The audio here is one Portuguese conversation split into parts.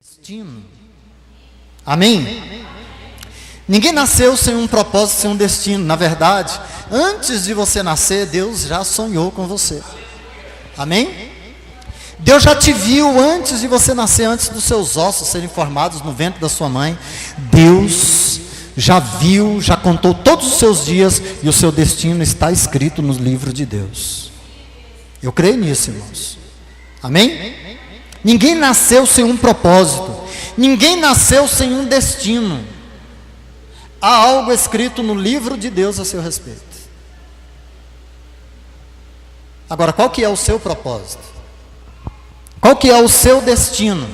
Destino. Amém? Ninguém nasceu sem um propósito, sem um destino. Na verdade, antes de você nascer, Deus já sonhou com você. Amém? Deus já te viu antes de você nascer, antes dos seus ossos serem formados no ventre da sua mãe. Deus já viu, já contou todos os seus dias, e o seu destino está escrito no livro de Deus. Eu creio nisso, irmãos. Amém? Ninguém nasceu sem um propósito. Ninguém nasceu sem um destino. Há algo escrito no livro de Deus a seu respeito. Agora, qual que é o seu propósito? Qual que é o seu destino?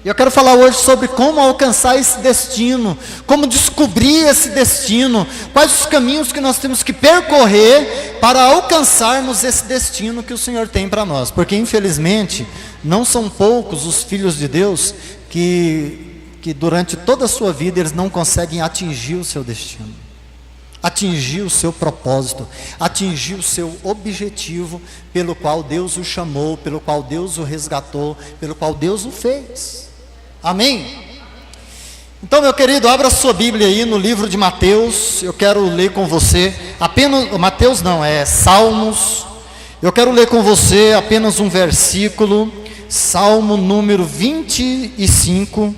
E eu quero falar hoje sobre como alcançar esse destino, como descobrir esse destino, quais os caminhos que nós temos que percorrer para alcançarmos esse destino que o Senhor tem para nós. Porque infelizmente, não são poucos os filhos de Deus que durante toda a sua vida eles não conseguem atingir o seu destino, atingir o seu propósito, atingir o seu objetivo pelo qual Deus o chamou, pelo qual Deus o resgatou, pelo qual Deus o fez. Amém? Então, meu querido, abra sua Bíblia aí no livro de Mateus. Eu quero ler com você apenas, Mateus não, é Salmos. Eu quero ler com você apenas um versículo, Salmo número 25.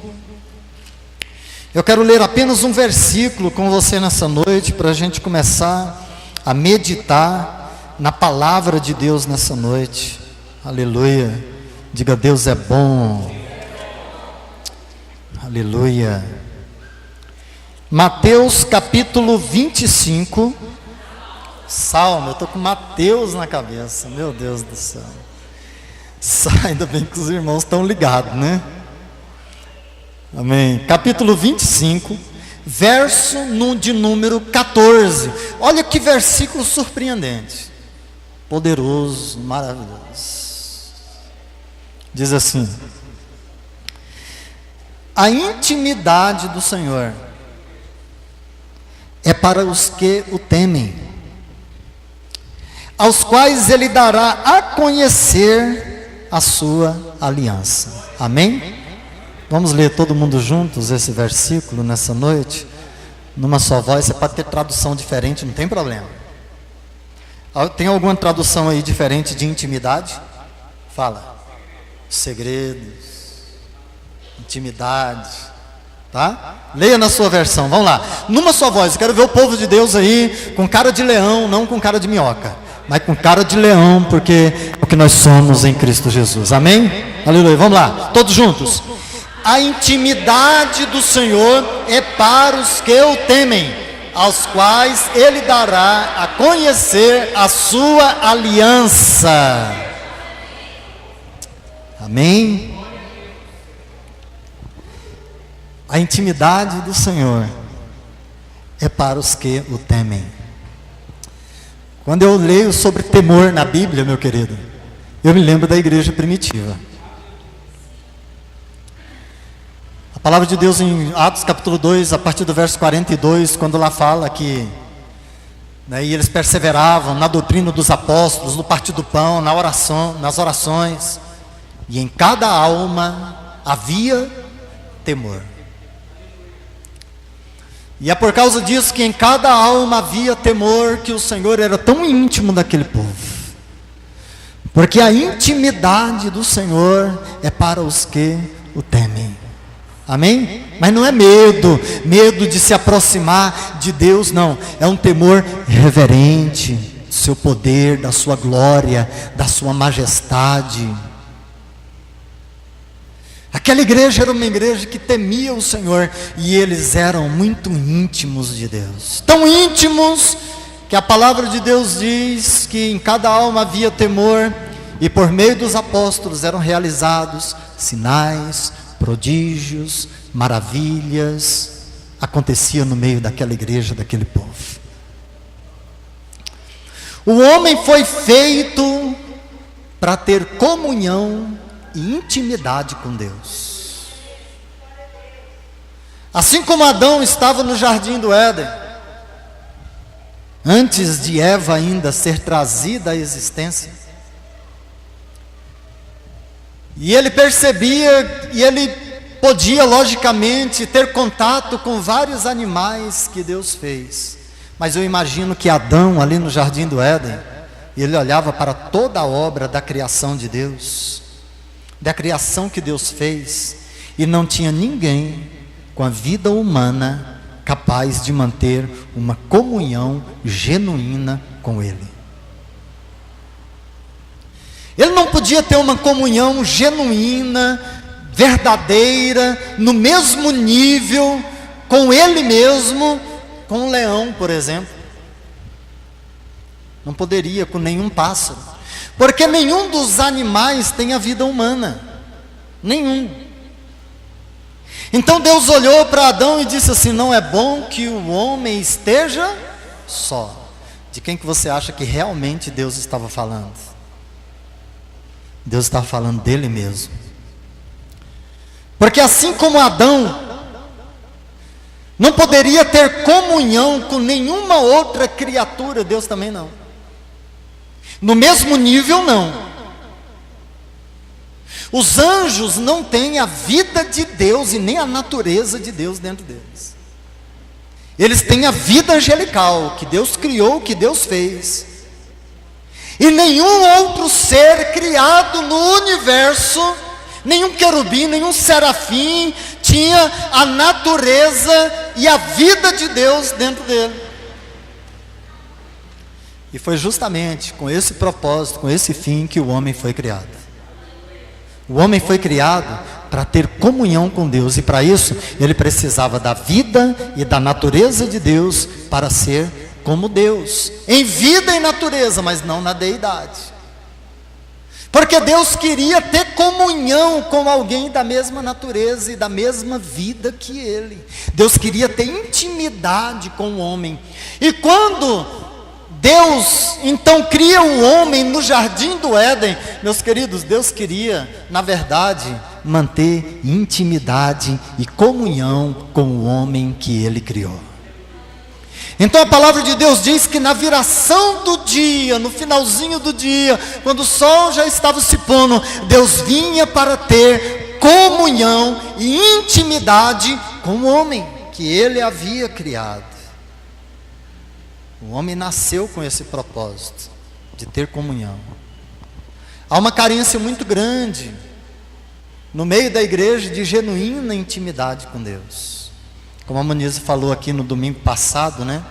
Eu quero ler apenas um versículo com você nessa noite, para a gente começar a meditar na palavra de Deus nessa noite. Aleluia. Diga: Deus é bom. Aleluia. Mateus capítulo 25. Salmo, eu estou com Mateus na cabeça, meu Deus do céu. Ainda bem que os irmãos estão ligados, né? Amém. Capítulo 25, verso de número 14. Olha que versículo surpreendente, poderoso, maravilhoso. Diz assim: a intimidade do Senhor é para os que o temem, aos quais Ele dará a conhecer a sua aliança. Amém? Vamos ler todo mundo juntos esse versículo nessa noite, numa só voz. Você pode ter tradução diferente, não tem problema. Tem alguma tradução aí diferente de intimidade? Fala. Segredos, intimidade, tá? Leia na sua versão, vamos lá, numa só voz. Eu quero ver o povo de Deus aí com cara de leão, não com cara de minhoca, mas com cara de leão, porque é o que nós somos em Cristo Jesus. Amém? Aleluia. Vamos lá, todos juntos. A intimidade do Senhor é para os que o temem, aos quais Ele dará a conhecer a sua aliança. Amém? A intimidade do Senhor é para os que o temem. Quando eu leio sobre temor na Bíblia, meu querido, eu me lembro da igreja primitiva. A palavra de Deus em Atos capítulo 2, a partir do verso 42, quando lá fala que e eles perseveravam na doutrina dos apóstolos, no partir do pão, na oração, nas orações, e em cada alma havia temor. E é por causa disso que em cada alma havia temor, que o Senhor era tão íntimo daquele povo. Porque a intimidade do Senhor é para os que o temem. Amém? Mas não é medo de se aproximar de Deus, não. É um temor reverente do seu poder, da sua glória, da sua majestade. Aquela igreja era uma igreja que temia o Senhor, e eles eram muito íntimos de Deus. Tão íntimos que a palavra de Deus diz que em cada alma havia temor, e por meio dos apóstolos eram realizados sinais, prodígios, maravilhas, acontecia no meio daquela igreja, daquele povo. O homem foi feito para ter comunhão e intimidade com Deus. Assim como Adão estava no jardim do Éden, antes de Eva ainda ser trazida à existência, e ele percebia, e ele podia, logicamente, ter contato com vários animais que Deus fez. Mas eu imagino que Adão, ali no Jardim do Éden, ele olhava para toda a obra da criação de Deus, da criação que Deus fez, e não tinha ninguém com a vida humana capaz de manter uma comunhão genuína com Ele. Ele não podia ter uma comunhão genuína, verdadeira, no mesmo nível com Ele mesmo, com um leão, por exemplo. Não poderia com nenhum pássaro, porque nenhum dos animais tem a vida humana, nenhum. Então Deus olhou para Adão e disse assim: não é bom que o homem esteja só. De quem que você acha que realmente Deus estava falando? Deus estava falando dele mesmo. Porque assim como Adão não poderia ter comunhão com nenhuma outra criatura, Deus também não. No mesmo nível, não. Os anjos não têm a vida de Deus e nem a natureza de Deus dentro deles. Eles têm a vida angelical, que Deus criou, que Deus fez. E nenhum outro ser criado no universo, nenhum querubim, nenhum serafim, tinha a natureza e a vida de Deus dentro dele. E foi justamente com esse propósito, com esse fim, que o homem foi criado. O homem foi criado para ter comunhão com Deus, e para isso ele precisava da vida e da natureza de Deus para ser como Deus, em vida e natureza, mas não na deidade. Porque Deus queria ter comunhão com alguém da mesma natureza e da mesma vida que ele. Deus queria ter intimidade com o homem. E quando Deus então cria o homem no Jardim do Éden, meus queridos, Deus queria, na verdade, manter intimidade e comunhão com o homem que ele criou. Então a palavra de Deus diz que na viração do dia, no finalzinho do dia, quando o sol já estava se pondo, Deus vinha para ter comunhão e intimidade com o homem que ele havia criado. O homem nasceu com esse propósito de ter comunhão. Há uma carência muito grande no meio da igreja de genuína intimidade com Deus. Como a Monize falou aqui no domingo passado, né?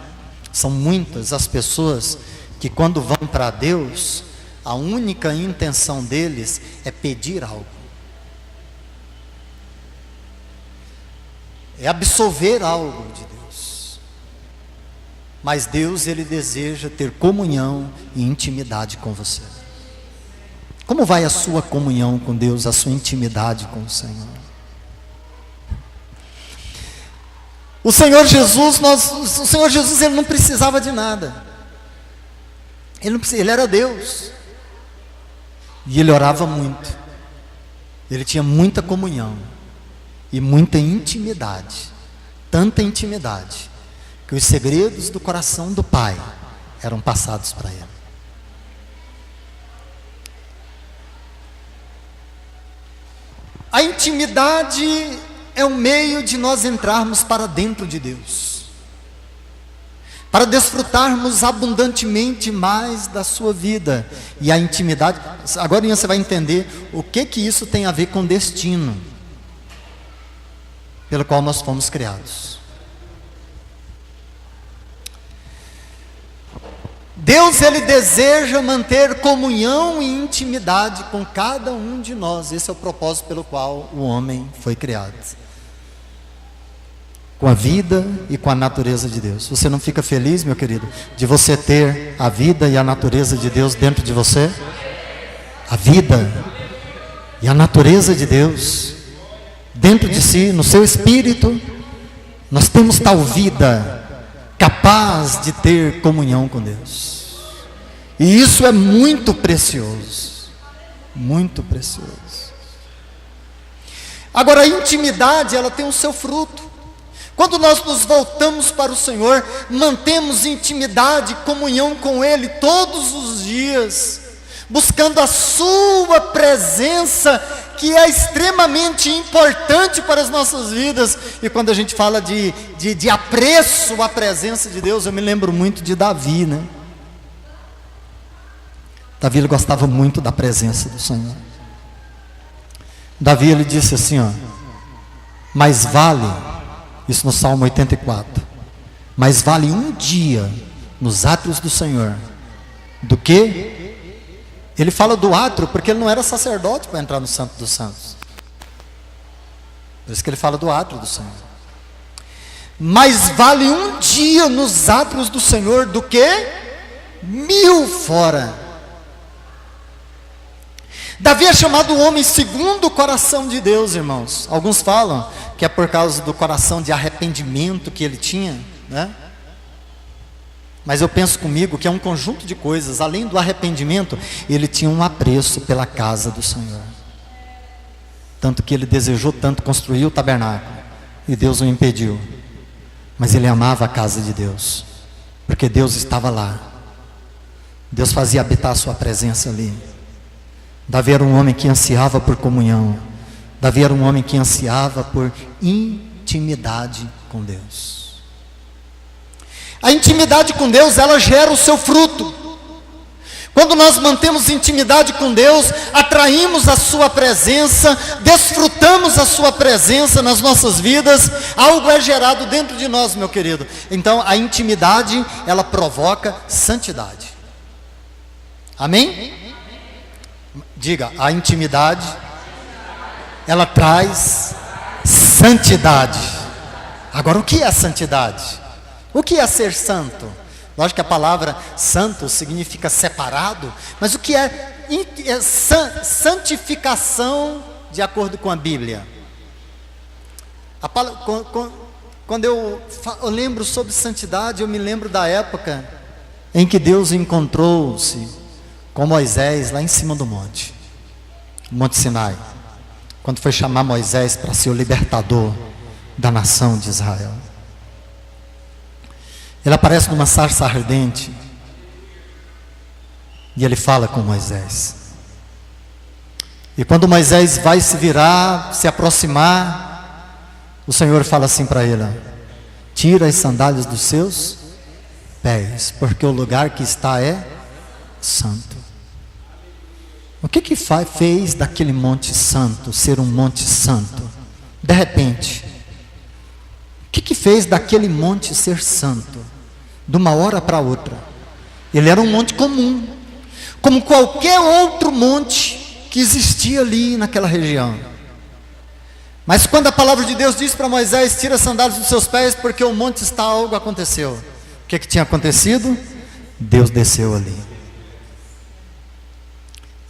São muitas as pessoas que quando vão para Deus, a única intenção deles é pedir algo. É absolver algo de Deus. Mas Deus, Ele deseja ter comunhão e intimidade com você. Como vai a sua comunhão com Deus, a sua intimidade com o Senhor? O Senhor Jesus, Ele não precisava de nada. Ele era Deus. E Ele orava muito. Ele tinha muita comunhão e muita intimidade. Tanta intimidade que os segredos do coração do Pai eram passados para Ele. A intimidade é um meio de nós entrarmos para dentro de Deus, para desfrutarmos abundantemente mais da sua vida. E a intimidade, agora você vai entender o que isso tem a ver com destino, pelo qual nós fomos criados. Deus, Ele deseja manter comunhão e intimidade com cada um de nós. Esse é o propósito pelo qual o homem foi criado. Com a vida e com a natureza de Deus. Você não fica feliz, meu querido, de você ter a vida e a natureza de Deus dentro de você? A vida e a natureza de Deus dentro de si, no seu espírito. Nós temos tal vida capaz de ter comunhão com Deus. E isso é muito precioso. Muito precioso. Agora, a intimidade, ela tem o seu fruto. Quando nós nos voltamos para o Senhor, mantemos intimidade, comunhão com Ele todos os dias, buscando a sua presença que é extremamente importante para as nossas vidas. E quando a gente fala de apreço à presença de Deus, eu me lembro muito de Davi, né? Davi, ele gostava muito da presença do Senhor. Davi, ele disse assim, ó: mais vale, isso no Salmo 84, mais vale um dia nos átrios do Senhor do que... Ele fala do átrio porque ele não era sacerdote para entrar no Santo dos Santos. Por isso que ele fala do átrio do Senhor. Mais vale um dia nos átrios do Senhor do que 1000 fora. Davi é chamado o homem segundo o coração de Deus, irmãos. Alguns falam que é por causa do coração de arrependimento que ele tinha, né? Mas eu penso comigo que é um conjunto de coisas. Além do arrependimento, ele tinha um apreço pela casa do Senhor. Tanto que ele desejou tanto construir o tabernáculo, e Deus o impediu. Mas ele amava a casa de Deus, porque Deus estava lá. Deus fazia habitar a sua presença ali. Davi era um homem que ansiava por comunhão. Davi era um homem que ansiava por intimidade com Deus. A intimidade com Deus, ela gera o seu fruto. Quando nós mantemos intimidade com Deus, atraímos a sua presença, desfrutamos a sua presença nas nossas vidas, algo é gerado dentro de nós, meu querido. Então, a intimidade, ela provoca santidade. Amém? Diga, a intimidade, ela traz santidade. Agora, o que é santidade? O que é ser santo? Lógico que a palavra santo significa separado, mas o que é santificação de acordo com a Bíblia? Quando eu lembro sobre santidade, eu me lembro da época em que Deus encontrou-se com Moisés lá em cima do monte Sinai, quando foi chamar Moisés para ser o libertador da nação de Israel. Ele aparece numa sarça ardente e ele fala com Moisés. E quando Moisés vai se virar, se aproximar, o Senhor fala assim para ele: tira as sandálias dos seus pés, porque o lugar que está é santo. O que fez daquele monte santo ser um monte santo? De repente, o que fez daquele monte ser santo? De uma hora para outra, ele era um monte comum, como qualquer outro monte que existia ali naquela região. Mas quando a palavra de Deus diz para Moisés: tira as sandálias dos seus pés, porque o monte está, algo aconteceu. O que tinha acontecido? Deus desceu ali,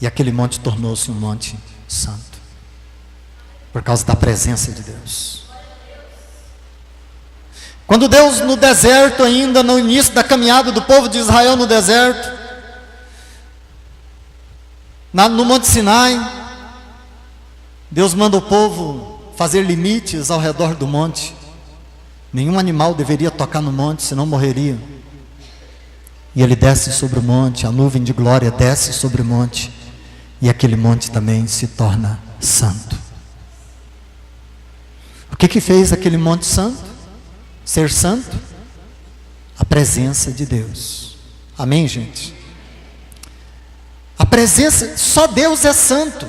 e aquele monte tornou-se um monte santo, por causa da presença de Deus. Quando Deus, no deserto ainda, no início da caminhada do povo de Israel no deserto, no Monte Sinai, Deus manda o povo fazer limites ao redor do monte. Nenhum animal deveria tocar no monte, senão morreria. E ele desce sobre o monte, a nuvem de glória desce sobre o monte, e aquele monte também se torna santo. O que fez aquele monte santo ser santo? A presença de Deus. Amém, gente? A presença, só Deus é santo.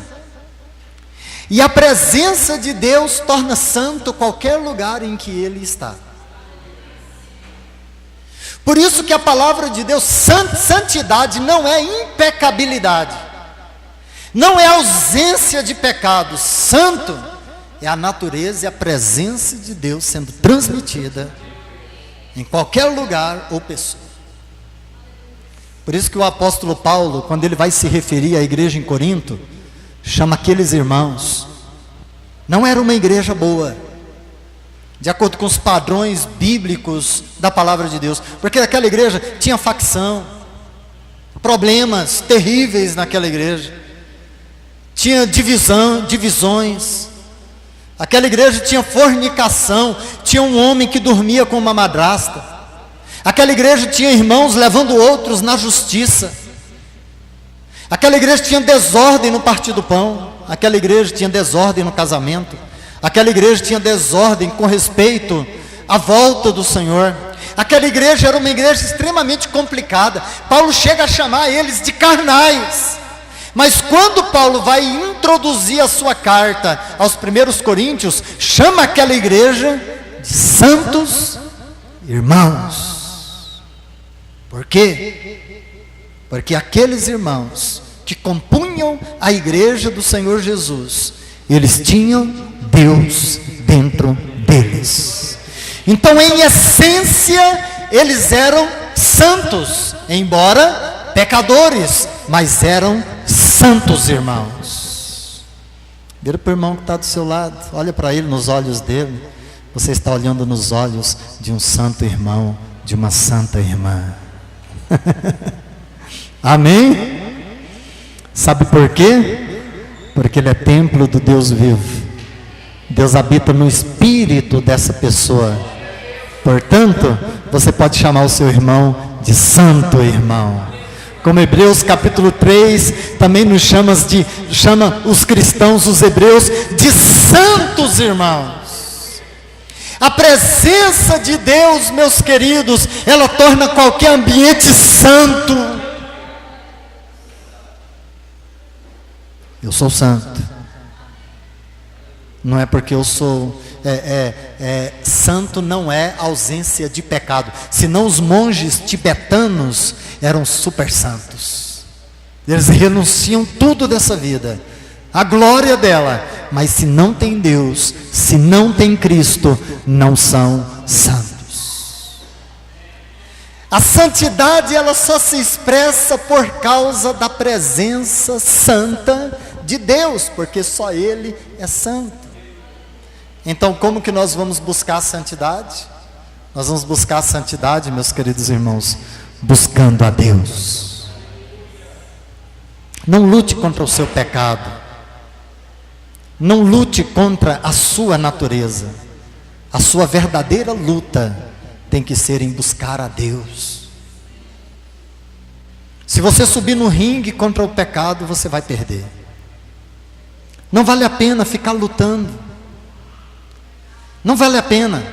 E a presença de Deus torna santo qualquer lugar em que Ele está. Por isso que a palavra de Deus, santidade não é impecabilidade, não é ausência de pecado. Santo é a natureza e a presença de Deus sendo transmitida em qualquer lugar ou pessoa. Por isso que o apóstolo Paulo, quando ele vai se referir à igreja em Corinto, chama aqueles irmãos, não era uma igreja boa, de acordo com os padrões bíblicos da palavra de Deus, porque aquela igreja tinha facção, problemas terríveis naquela igreja, tinha divisões. Aquela igreja tinha fornicação, tinha um homem que dormia com uma madrasta. Aquela igreja tinha irmãos levando outros na justiça. Aquela igreja tinha desordem no partir do pão, aquela igreja tinha desordem no casamento, aquela igreja tinha desordem com respeito à volta do Senhor. Aquela igreja era uma igreja extremamente complicada. Paulo chega a chamar eles de carnais. Mas quando Paulo vai introduzir a sua carta aos primeiros coríntios, chama aquela igreja de santos irmãos. Por quê? Porque aqueles irmãos que compunham a igreja do Senhor Jesus, eles tinham Deus dentro deles. Então, em essência, eles eram santos, embora pecadores, mas eram santos irmãos. Vira para o irmão que está do seu lado, olha para ele nos olhos dele. Você está olhando nos olhos de um santo irmão, de uma santa irmã. Amém? Sabe por quê? Porque ele é templo do Deus vivo. Deus habita no espírito dessa pessoa. Portanto, você pode chamar o seu irmão de santo irmão. Como Hebreus capítulo 3 também nos chama os cristãos, os hebreus, de santos irmãos. A presença de Deus, meus queridos, ela torna qualquer ambiente santo. Eu sou santo. Não é porque eu sou santo, não é ausência de pecado. Senão os monges tibetanos eram super santos. Eles renunciam tudo dessa vida, a glória dela. Mas se não tem Deus, se não tem Cristo, não são santos. A santidade, ela só se expressa por causa da presença santa de Deus, porque só Ele é santo. Então, como que nós vamos buscar a santidade? Nós vamos buscar a santidade, meus queridos irmãos, buscando a Deus. Não lute contra o seu pecado. Não lute contra a sua natureza. A sua verdadeira luta tem que ser em buscar a Deus. Se você subir no ringue contra o pecado, você vai perder. Não vale a pena ficar lutando. Não vale a pena.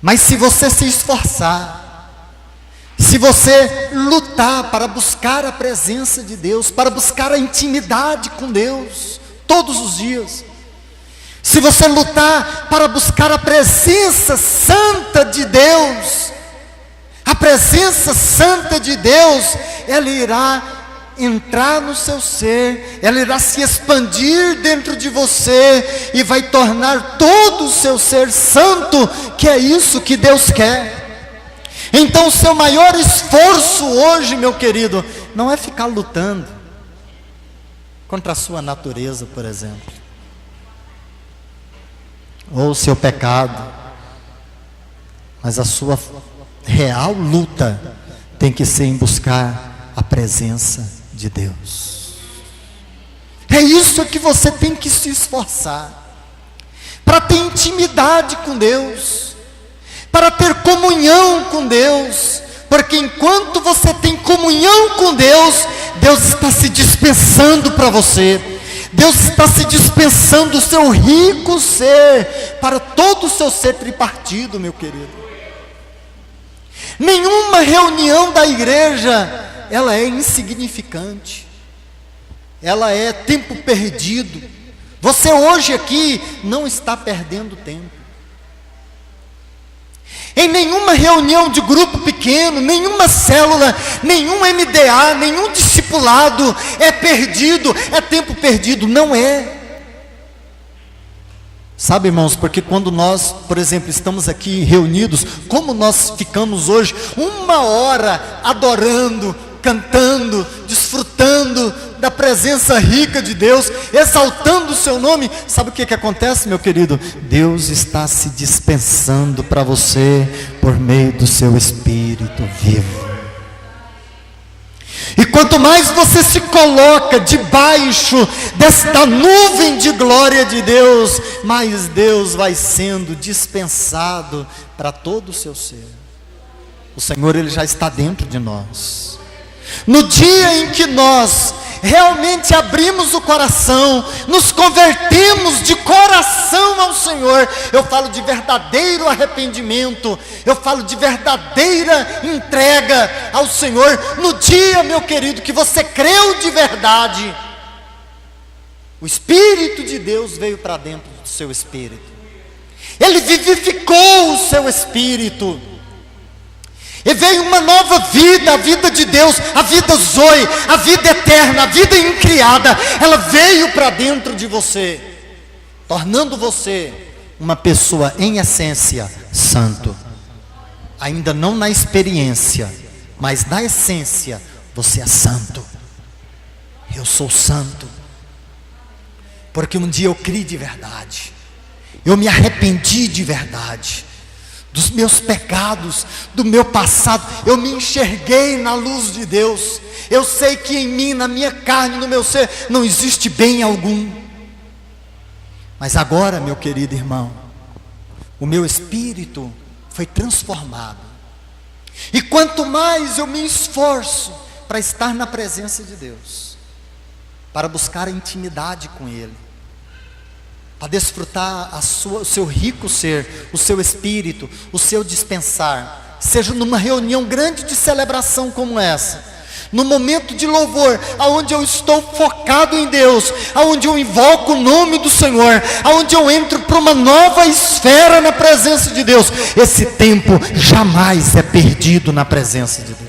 Mas se você se esforçar, se você lutar para buscar a presença de Deus, para buscar a intimidade com Deus, todos os dias, se você lutar para buscar a presença santa de Deus, a presença santa de Deus, ela irá entrar no seu ser, ela irá se expandir dentro de você e vai tornar todo o seu ser santo, que é isso que Deus quer. Então o seu maior esforço hoje, meu querido, não é ficar lutando contra a sua natureza, por exemplo, ou o seu pecado, mas a sua real luta tem que ser em buscar a presença de Deus. É isso que você tem que se esforçar, para ter intimidade com Deus, para ter comunhão com Deus, porque enquanto você tem comunhão com Deus, Deus está se dispensando para você, Deus está se dispensando o seu rico ser, para todo o seu ser tripartido, meu querido. Nenhuma reunião da igreja ela é insignificante, ela é tempo perdido. Você hoje aqui não está perdendo tempo. Em nenhuma reunião de grupo pequeno, nenhuma célula, nenhum MDA, nenhum discipulado é perdido, é tempo perdido, não é. Sabe, irmãos, porque quando nós, por exemplo, estamos aqui reunidos, como nós ficamos hoje, 1 hora adorando, cantando, desfrutando da presença rica de Deus, exaltando o seu nome, sabe o que acontece, meu querido? Deus está se dispensando para você por meio do seu Espírito vivo. E quanto mais você se coloca debaixo desta nuvem de glória de Deus, mais Deus vai sendo dispensado para todo o seu ser. O Senhor, Ele já está dentro de nós. No dia em que nós realmente abrimos o coração, nos convertemos de coração ao Senhor, eu falo de verdadeiro arrependimento, eu falo de verdadeira entrega ao Senhor. No dia, meu querido, que você creu de verdade, o Espírito de Deus veio para dentro do seu espírito, Ele vivificou o seu espírito, e veio uma nova vida, a vida de Deus, a vida Zoe, a vida eterna, a vida incriada. Ela veio para dentro de você, tornando você uma pessoa em essência santo. Ainda não na experiência, mas na essência você é santo. Eu sou santo, porque um dia eu criei de verdade, eu me arrependi de verdade dos meus pecados, do meu passado. Eu me enxerguei na luz de Deus. Eu sei que em mim, na minha carne, no meu ser, não existe bem algum. Mas agora, meu querido irmão, o meu espírito foi transformado. E quanto mais eu me esforço para estar na presença de Deus, para buscar a intimidade com Ele, para desfrutar o seu rico ser, o seu espírito, o seu dispensar, seja numa reunião grande de celebração como essa, no momento de louvor, aonde eu estou focado em Deus, aonde eu invoco o nome do Senhor, aonde eu entro para uma nova esfera na presença de Deus. Esse tempo jamais é perdido na presença de Deus.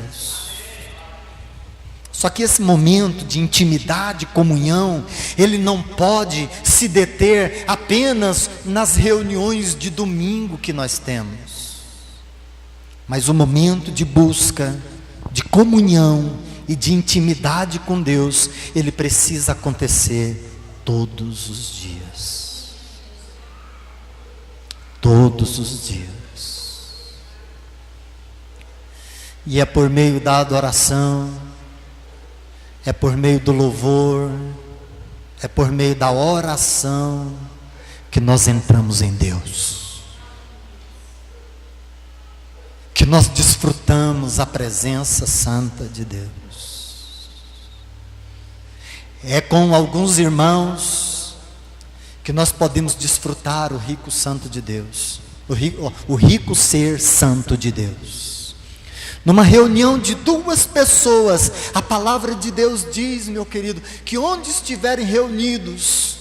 Só que esse momento de intimidade, comunhão, ele não pode se deter apenas nas reuniões de domingo que nós temos. Mas o momento de busca, de comunhão e de intimidade com Deus, ele precisa acontecer todos os dias. Todos os dias. E é por meio da adoração, é por meio do louvor, é por meio da oração que nós entramos em Deus, que nós desfrutamos a presença santa de Deus. É com alguns irmãos que nós podemos desfrutar o rico santo de Deus, o rico ser santo de Deus. Numa reunião de duas pessoas, a palavra de Deus diz, meu querido, que onde estiverem reunidos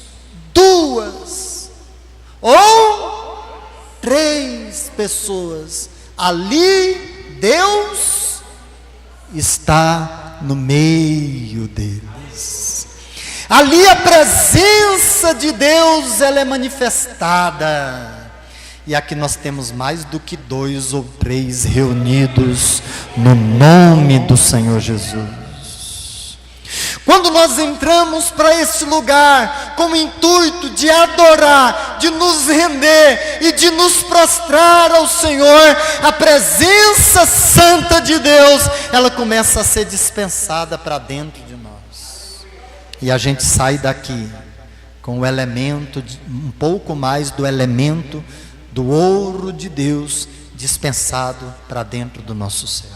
duas ou três pessoas, ali Deus está no meio deles. Ali a presença de Deus, ela é manifestada. E aqui nós temos mais do que 2 ou 3 reunidos no nome do Senhor Jesus. Quando nós entramos para esse lugar com o intuito de adorar, de nos render e de nos prostrar ao Senhor, a presença santa de Deus, ela começa a ser dispensada para dentro de nós. E a gente sai daqui com o elemento, um pouco mais do elemento do ouro de Deus dispensado para dentro do nosso ser.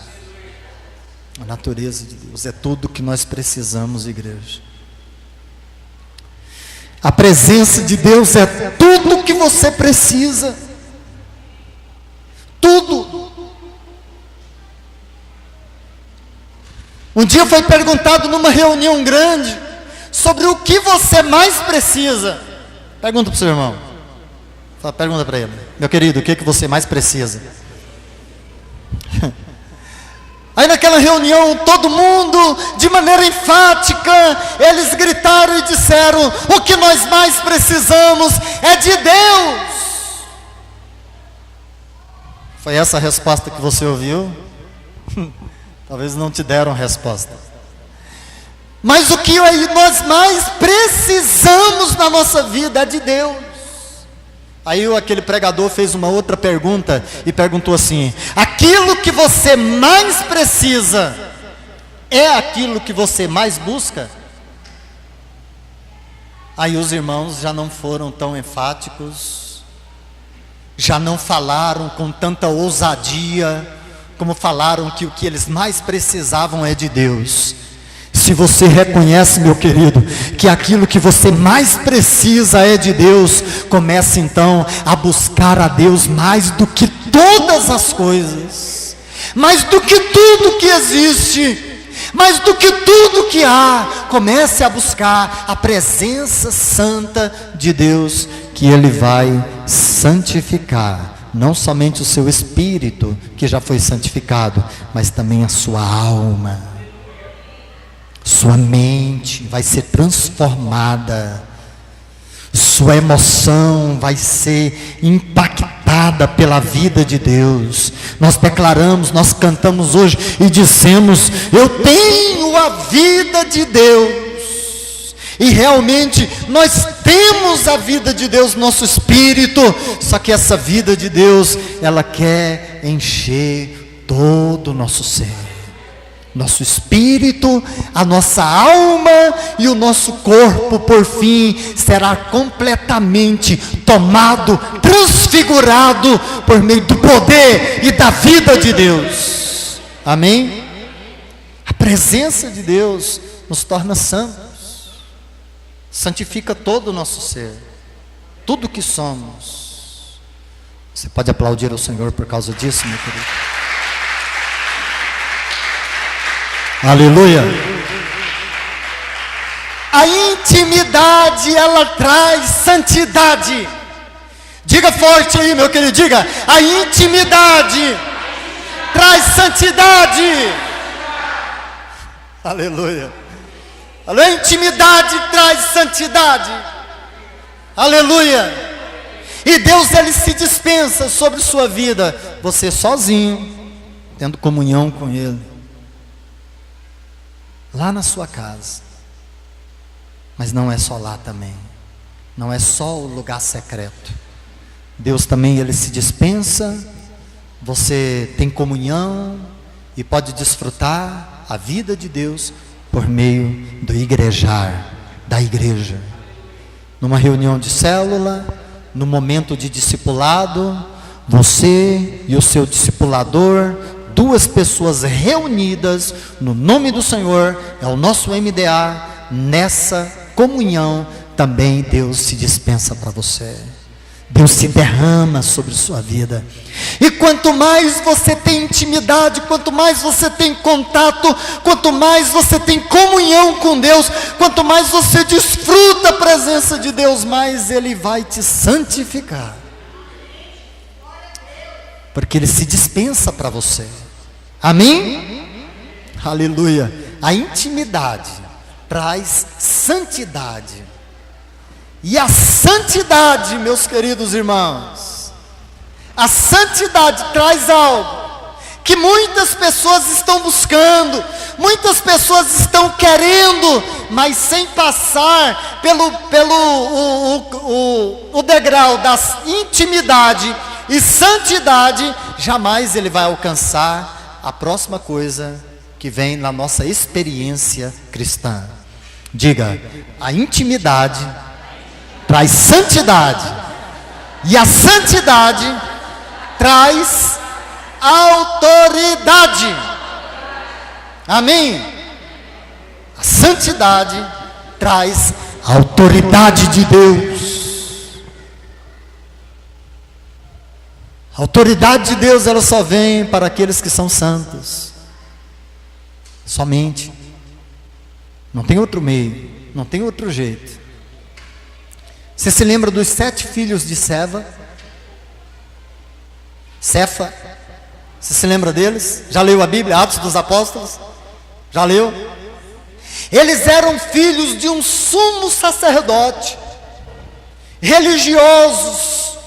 A natureza de Deus é tudo que nós precisamos, igreja. A presença de Deus é tudo que você precisa. Tudo. Um dia foi perguntado numa reunião grande sobre o que você mais precisa. Pergunta para o seu irmão. Pergunta para ele: meu querido, o que você mais precisa? Aí naquela reunião, todo mundo, de maneira enfática, eles gritaram e disseram: o que nós mais precisamos é de Deus. Foi essa a resposta que você ouviu? Talvez não te deram resposta. Mas o que nós mais precisamos na nossa vida é de Deus. Aí aquele pregador fez uma outra pergunta e perguntou assim: aquilo que você mais precisa é aquilo que você mais busca? Aí os irmãos já não foram tão enfáticos, já não falaram com tanta ousadia, como falaram que o que eles mais precisavam é de Deus. Se você reconhece, meu querido, que aquilo que você mais precisa é de Deus, comece então a buscar a Deus mais do que todas as coisas, mais do que tudo que existe, mais do que tudo que há. Comece a buscar a presença santa de Deus, que Ele vai santificar, não somente o seu espírito, que já foi santificado, mas também a sua alma. Sua mente vai ser transformada, sua emoção vai ser impactada pela vida de Deus. Nós declaramos, nós cantamos hoje e dizemos: eu tenho a vida de Deus. E realmente nós temos a vida de Deus no nosso espírito, só que essa vida de Deus, ela quer encher todo o nosso ser. Nosso espírito, a nossa alma e o nosso corpo, por fim, será completamente tomado, transfigurado por meio do poder e da vida de Deus. Amém? A presença de Deus nos torna santos, santifica todo o nosso ser, tudo que somos. Você pode aplaudir ao Senhor por causa disso, meu querido? Aleluia. A intimidade, ela traz santidade. Diga forte aí, meu querido, diga: a intimidade traz santidade. Aleluia. A intimidade traz santidade. Aleluia. E Deus, Ele se dispensa sobre sua vida, você sozinho, tendo comunhão com Ele, lá na sua casa. Mas não é só lá também, não é só o lugar secreto. Deus também, Ele se dispensa, você tem comunhão e pode desfrutar a vida de Deus por meio do igrejar, da igreja. Numa reunião de célula, no momento de discipulado, você e o seu discipulador, duas pessoas reunidas no nome do Senhor, é o nosso MDA. Nessa comunhão também Deus se dispensa para você, Deus se derrama sobre sua vida. E quanto mais você tem intimidade, quanto mais você tem contato, quanto mais você tem comunhão com Deus, quanto mais você desfruta a presença de Deus, mais Ele vai te santificar, porque Ele se dispensa para você. Amém? Aleluia. A intimidade traz santidade. E a santidade, meus queridos irmãos, a santidade traz algo que muitas pessoas estão buscando, muitas pessoas estão querendo, mas sem passar pelo degrau da intimidade e santidade, jamais ele vai alcançar a próxima coisa que vem na nossa experiência cristã. Diga: a intimidade traz santidade, e a santidade traz autoridade. Amém? A santidade traz a autoridade de Deus. A autoridade de Deus, ela só vem para aqueles que são santos. Somente. Não tem outro meio, não tem outro jeito. Você se lembra dos 7 filhos de Cefa? Você se lembra deles? Já leu a Bíblia, Atos dos Apóstolos? Já leu? Eles eram filhos de um sumo sacerdote, religiosos,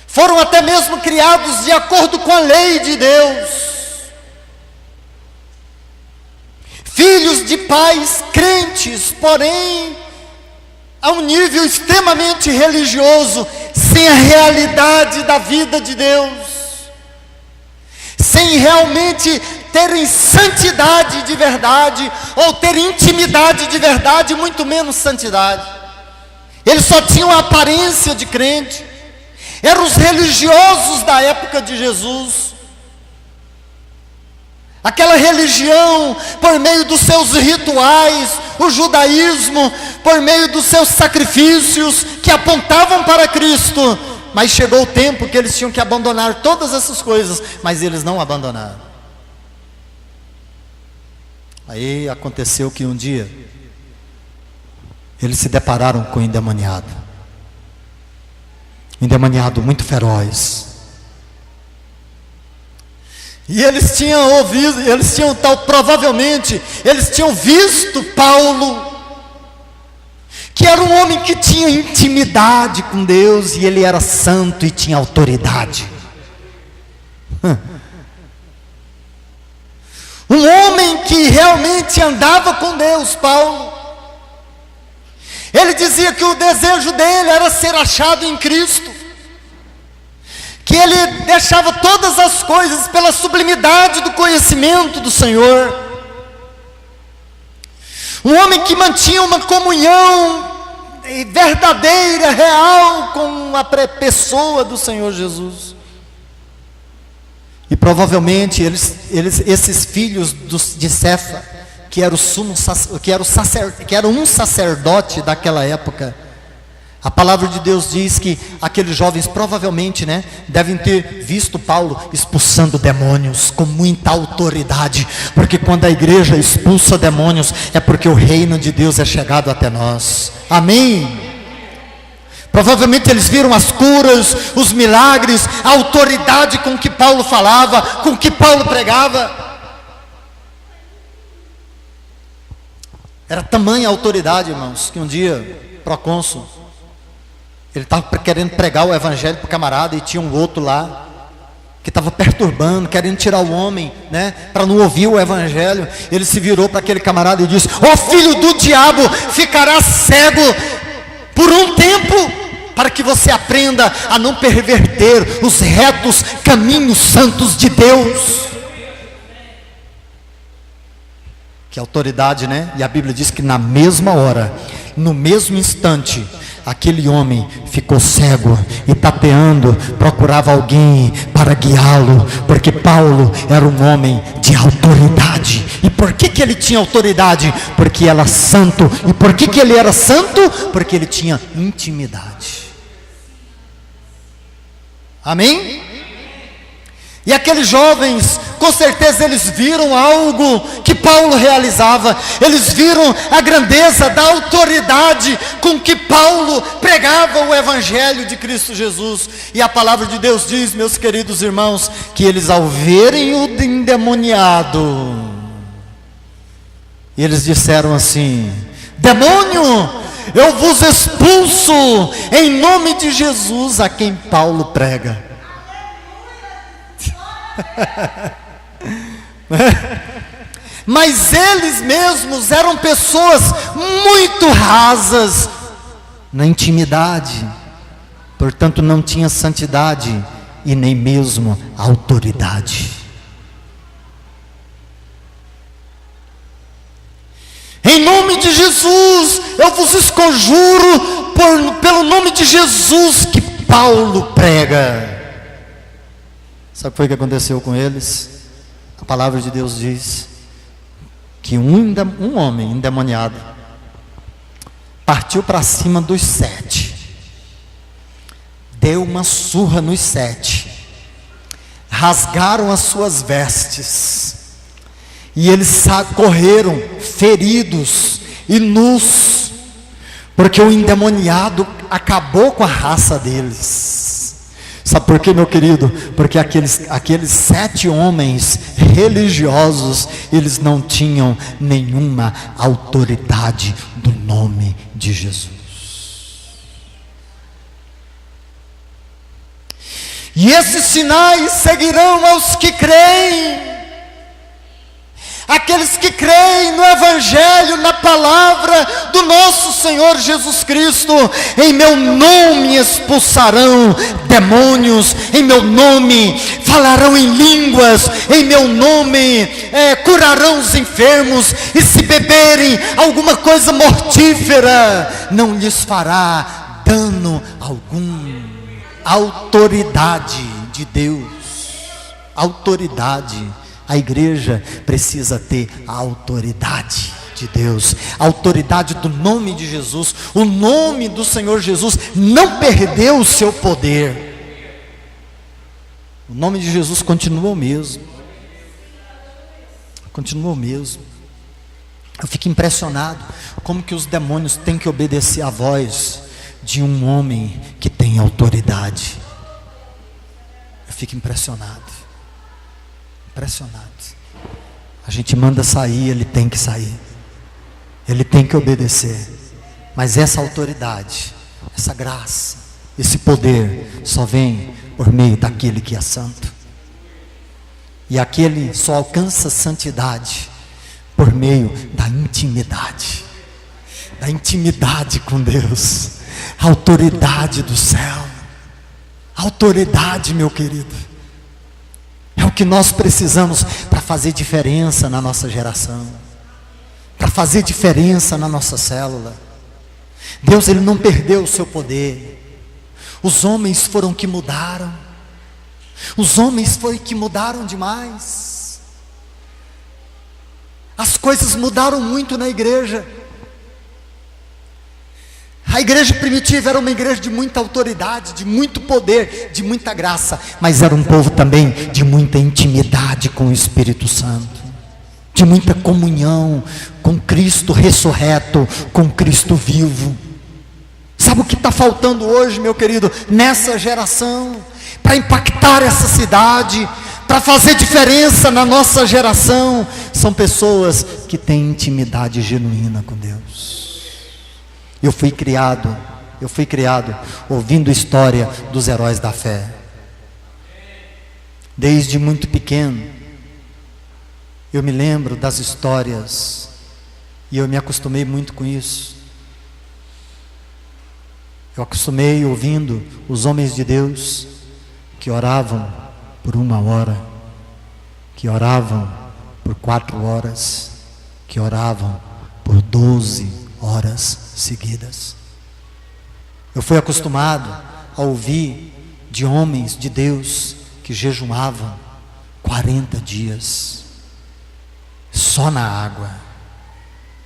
foram até mesmo criados de acordo com a lei de Deus, filhos de pais crentes, porém a um nível extremamente religioso, sem a realidade da vida de Deus, sem realmente terem santidade de verdade, ou ter intimidade de verdade, muito menos santidade. Eles só tinham a aparência de crente, eram os religiosos da época de Jesus. Aquela religião, por meio dos seus rituais, o judaísmo, por meio dos seus sacrifícios, que apontavam para Cristo. Mas chegou o tempo que eles tinham que abandonar todas essas coisas, mas eles não abandonaram. Aí aconteceu que um dia, eles se depararam com um endemoniado. Um endemoniado muito feroz. E eles tinham ouvido, provavelmente, eles tinham visto Paulo, que era um homem que tinha intimidade com Deus, e ele era santo e tinha autoridade. Um homem que realmente andava com Deus, Paulo. Ele dizia que o desejo dele era ser achado em Cristo, que ele deixava todas as coisas pela sublimidade do conhecimento do Senhor. Um homem que mantinha uma comunhão verdadeira, real, com a pessoa do Senhor Jesus. E provavelmente esses filhos de Cefa, que era um sacerdote daquela época, a palavra de Deus diz que aqueles jovens provavelmente, devem ter visto Paulo expulsando demônios com muita autoridade, porque quando a igreja expulsa demônios, é porque o reino de Deus é chegado até nós. Amém? Provavelmente eles viram as curas, os milagres, a autoridade com que Paulo falava, com que Paulo pregava. Era tamanha a autoridade, irmãos, que um dia, procônsul, ele estava querendo pregar o evangelho para o camarada, e tinha um outro lá, que estava perturbando, querendo tirar o homem, para não ouvir o evangelho. Ele se virou para aquele camarada e disse: "Ó filho do diabo, ficará cego por um tempo, para que você aprenda a não perverter os retos caminhos santos de Deus." Que autoridade, E a Bíblia diz que na mesma hora, no mesmo instante, aquele homem ficou cego e tateando, procurava alguém para guiá-lo, porque Paulo era um homem de autoridade. E por que ele tinha autoridade? Porque era santo. E por que ele era santo? Porque ele tinha intimidade. Amém? E aqueles jovens, com certeza eles viram algo que Paulo realizava. Eles viram a grandeza da autoridade com que Paulo pregava o evangelho de Cristo Jesus. E a palavra de Deus diz, meus queridos irmãos, que eles, ao verem o endemoniado, eles disseram assim: "Demônio, eu vos expulso em nome de Jesus a quem Paulo prega." Mas eles mesmos eram pessoas muito rasas na intimidade, portanto não tinha santidade e nem mesmo autoridade. Em nome de Jesus, eu vos esconjuro pelo nome de Jesus que Paulo prega. Sabe o que foi que aconteceu com eles? A palavra de Deus diz que um homem endemoniado partiu para cima dos 7, deu uma surra nos 7, rasgaram as suas vestes, e eles correram feridos e nus, porque o endemoniado acabou com a raça deles. Sabe por quê, meu querido? Porque aqueles 7 homens religiosos, eles não tinham nenhuma autoridade do nome de Jesus. E esses sinais seguirão aos que creem. Aqueles que creem no Evangelho, na palavra do nosso Senhor Jesus Cristo. Em meu nome expulsarão demônios, em meu nome falarão em línguas, em meu nome curarão os enfermos, e se beberem alguma coisa mortífera, não lhes fará dano algum. Autoridade de Deus, autoridade A igreja precisa ter a autoridade de Deus, a autoridade do nome de Jesus. O nome do Senhor Jesus não perdeu o seu poder. O nome de Jesus continua o mesmo. Continua o mesmo. Eu fico impressionado como que os demônios têm que obedecer à voz de um homem que tem autoridade. Eu fico impressionado. Impressionado. A gente manda sair, ele tem que sair. Ele tem que obedecer. Mas essa autoridade, essa graça, esse poder só vem por meio daquele que é santo. E aquele só alcança santidade por meio da intimidade com Deus, a autoridade do céu, a autoridade, meu querido, é o que nós precisamos para fazer diferença na nossa geração, para fazer diferença na nossa célula. Deus, ele não perdeu o seu poder. Os homens foram que mudaram. Os homens foi que mudaram demais. As coisas mudaram muito na igreja. A igreja primitiva era uma igreja de muita autoridade, de muito poder, de muita graça, mas era um povo também de muita intimidade com o Espírito Santo, de muita comunhão com Cristo ressurreto, com Cristo vivo. Sabe o que está faltando hoje, meu querido, nessa geração, para impactar essa cidade, para fazer diferença na nossa geração? São pessoas que têm intimidade genuína com Deus. Eu fui criado ouvindo história dos heróis da fé. Desde muito pequeno, eu me lembro das histórias, e eu me acostumei muito com isso. Eu acostumei ouvindo os homens de Deus que oravam por 1 hora, que oravam por 4 horas, que oravam por 12 horas seguidas. Eu fui acostumado a ouvir de homens de Deus que jejuavam 40 dias, só na água.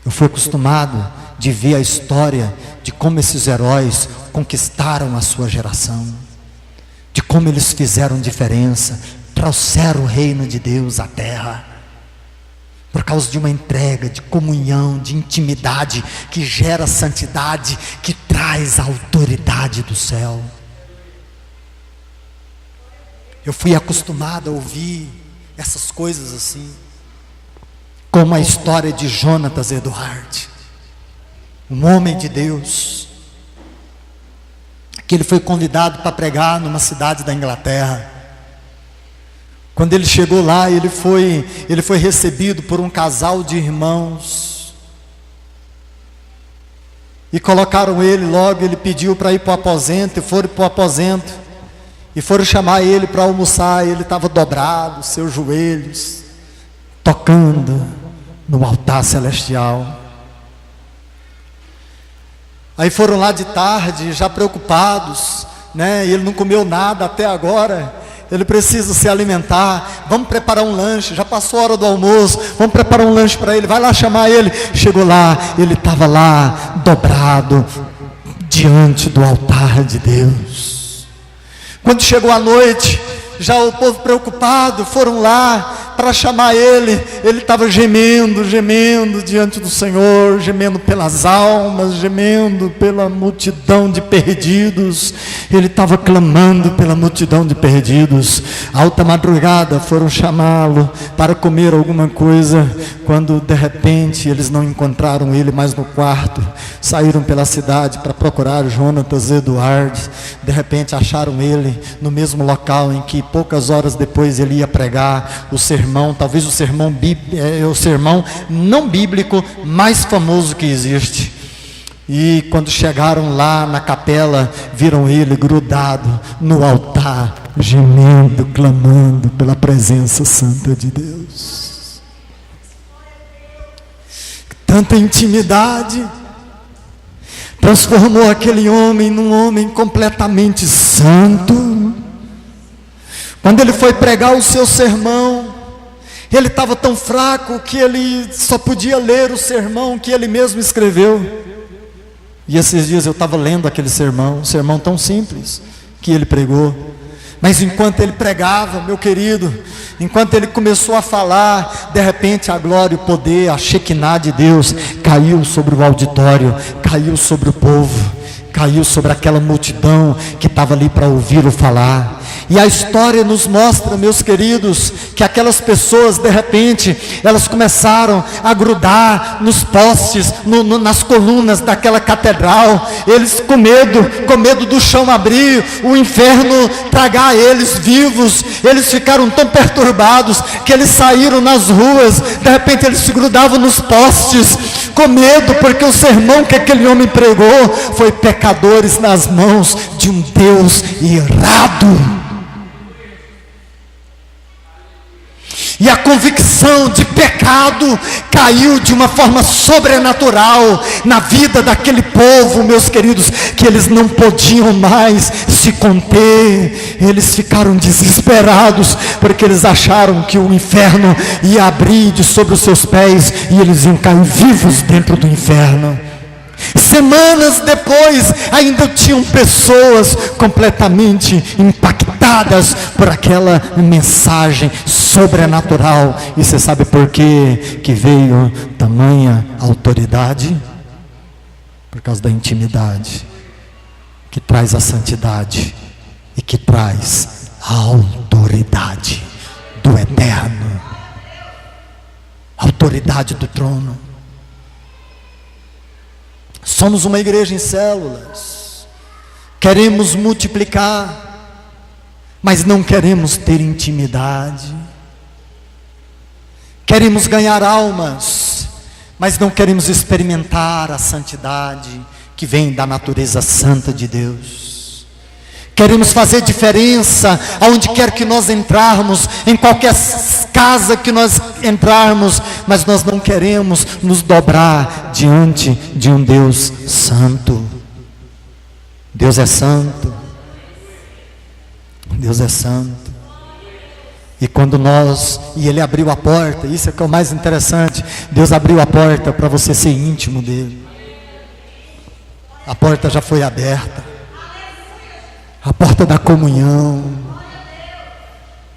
Eu fui acostumado de ver a história de como esses heróis conquistaram a sua geração, de como eles fizeram diferença, trouxeram o reino de Deus à terra, por causa de uma entrega, de comunhão, de intimidade, que gera santidade, que traz a autoridade do céu. Eu fui acostumado a ouvir essas coisas assim, como a história de Jonatas Eduardo, um homem de Deus, que ele foi convidado para pregar numa cidade da Inglaterra. Quando ele chegou lá, ele foi recebido por um casal de irmãos, e colocaram ele logo. Ele pediu para ir para o aposento, e foram para o aposento, e foram chamar ele para almoçar. Ele estava dobrado, seus joelhos, tocando no altar celestial. Aí foram lá de tarde, já preocupados, né? Ele não comeu nada até agora, ele precisa se alimentar. Vamos preparar um lanche, já passou a hora do almoço, vamos preparar um lanche para ele, vai lá chamar ele. Chegou lá, ele estava lá, dobrado, diante do altar de Deus. Quando chegou a noite, já o povo preocupado, foram lá para chamar ele. Ele estava gemendo diante do Senhor, gemendo pelas almas, gemendo pela multidão de perdidos. Ele estava clamando pela multidão de perdidos. Alta madrugada foram chamá-lo para comer alguma coisa, quando de repente eles não encontraram ele mais no quarto. Saíram pela cidade para procurar Jonatas Eduardo. De repente acharam ele no mesmo local em que poucas horas depois ele ia pregar o sermão, talvez o sermão não bíblico mais famoso que existe. E quando chegaram lá na capela, viram ele grudado no altar, gemendo, clamando pela presença santa de Deus. Tanta intimidade transformou aquele homem num homem completamente santo. Quando ele foi pregar o seu sermão, Ele estava tão fraco que ele só podia ler o sermão que ele mesmo escreveu. E esses dias eu estava lendo aquele sermão, um sermão tão simples que ele pregou. Mas enquanto ele pregava, meu querido, enquanto ele começou a falar, de repente a glória, o poder, a Shekinah de Deus caiu sobre o auditório, caiu sobre o povo, caiu sobre aquela multidão que estava ali para ouvi-lo falar. E a história nos mostra, meus queridos, que aquelas pessoas, de repente, elas começaram a grudar nos postes, nas colunas daquela catedral. Eles com medo do chão abrir, o inferno tragar eles vivos. Eles ficaram tão perturbados que eles saíram nas ruas. De repente eles se grudavam nos postes, com medo, porque o sermão que aquele homem pregou foi pecadores nas mãos de um Deus irado. E a convicção de pecado caiu de uma forma sobrenatural na vida daquele povo, meus queridos, que eles não podiam mais se conter. Eles ficaram desesperados, porque eles acharam que o inferno ia abrir de sobre os seus pés, e eles iam cair vivos dentro do inferno. Semanas depois, ainda tinham pessoas completamente impactadas por aquela mensagem sobrenatural. E você sabe por quê que veio tamanha autoridade? Por causa da intimidade, que traz a santidade e que traz a autoridade do eterno, a autoridade do trono. Somos uma igreja em células, queremos multiplicar, mas não queremos ter intimidade. Queremos ganhar almas, mas não queremos experimentar a santidade que vem da natureza santa de Deus. Queremos fazer diferença aonde quer que nós entrarmos, em qualquer casa que nós entrarmos, mas nós não queremos nos dobrar diante de um Deus santo. Deus é santo. Deus é santo. E quando Ele abriu a porta, isso é que é o mais interessante, Deus abriu a porta para você ser íntimo dEle. A porta já foi aberta. A porta da comunhão,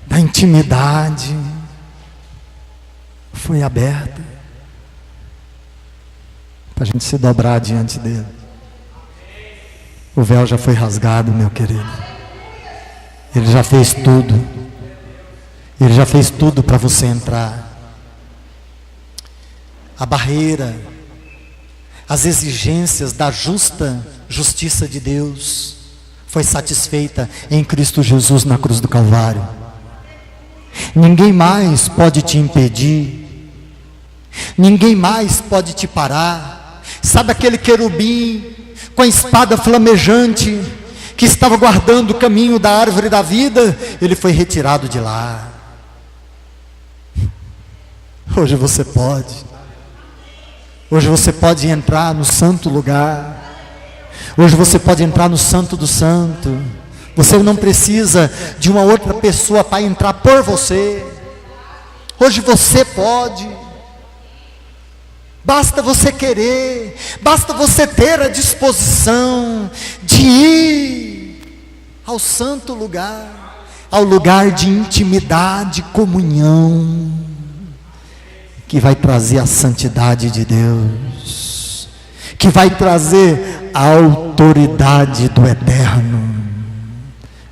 da intimidade, foi aberta para a gente se dobrar diante dEle. O véu já foi rasgado, meu querido. Ele já fez tudo. Ele já fez tudo para você entrar. A barreira, as exigências da justiça de Deus foi satisfeita em Cristo Jesus na cruz do Calvário. Ninguém mais pode te impedir, ninguém mais pode te parar. Sabe aquele querubim com a espada flamejante que estava guardando o caminho da árvore da vida? Ele foi retirado de lá. Hoje você pode. Hoje você pode entrar no santo lugar. Hoje você pode entrar no santo do santo. Você não precisa de uma outra pessoa para entrar por você. Hoje você pode. Basta você querer, basta você ter a disposição de ir ao santo lugar, ao lugar de intimidade, comunhão, que vai trazer a santidade de Deus, que vai trazer a autoridade do eterno.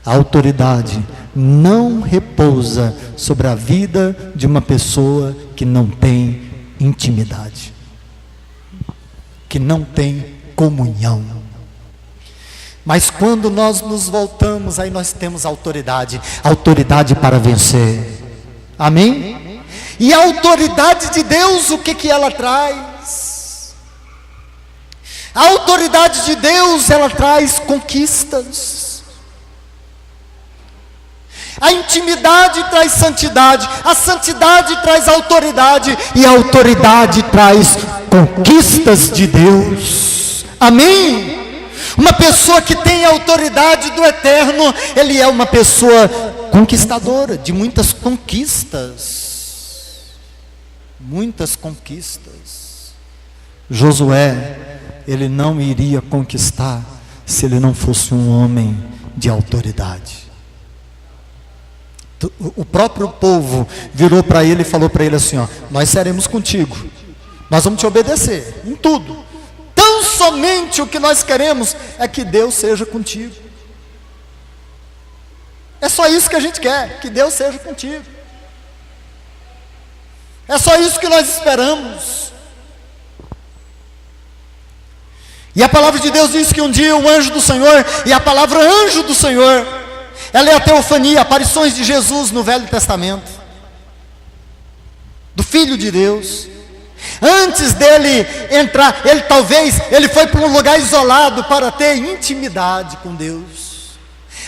A autoridade não repousa sobre a vida de uma pessoa que não tem intimidade, que não tem comunhão. Mas quando nós nos voltamos, aí nós temos autoridade para vencer. Amém? E a autoridade de Deus, o que ela traz? A autoridade de Deus, ela traz conquistas. A intimidade traz santidade, a santidade traz autoridade, e a autoridade traz conquistas de Deus. Amém? Uma pessoa que tem a autoridade do eterno, ele é uma pessoa conquistadora, de muitas conquistas. muitas conquistas. Josué, ele não iria conquistar se ele não fosse um homem de autoridade. O próprio povo virou para ele e falou para ele assim, ó, nós seremos contigo, nós vamos te obedecer em tudo, tão somente o que nós queremos é que Deus seja contigo. É só isso que a gente quer, que Deus seja contigo. É só isso que nós esperamos. E a palavra de Deus diz que um dia o anjo do Senhor, e a palavra anjo do Senhor, ela é a teofania, aparições de Jesus no Velho Testamento, do Filho de Deus. Antes dele entrar, ele foi para um lugar isolado para ter intimidade com Deus.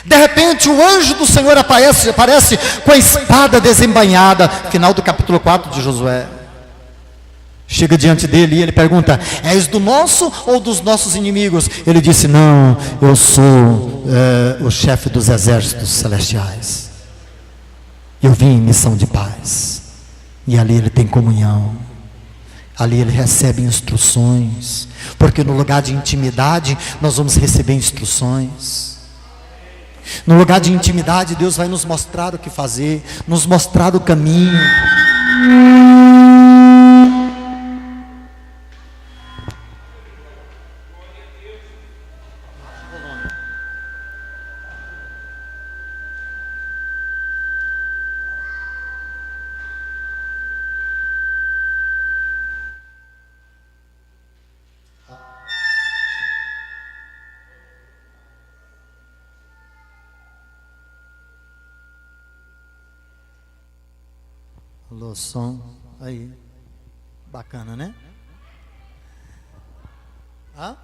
De repente o anjo do Senhor aparece com a espada desembainhada, final do capítulo 4 de Josué. Chega diante dele e ele pergunta, és do nosso ou dos nossos inimigos? Ele disse, não, eu sou o chefe dos exércitos celestiais. Eu vim em missão de paz. E ali ele tem comunhão. Ali ele recebe instruções. Porque no lugar de intimidade, nós vamos receber instruções. No lugar de intimidade, Deus vai nos mostrar o que fazer, nos mostrar o caminho. Alô, som, aí, bacana, né? Hã?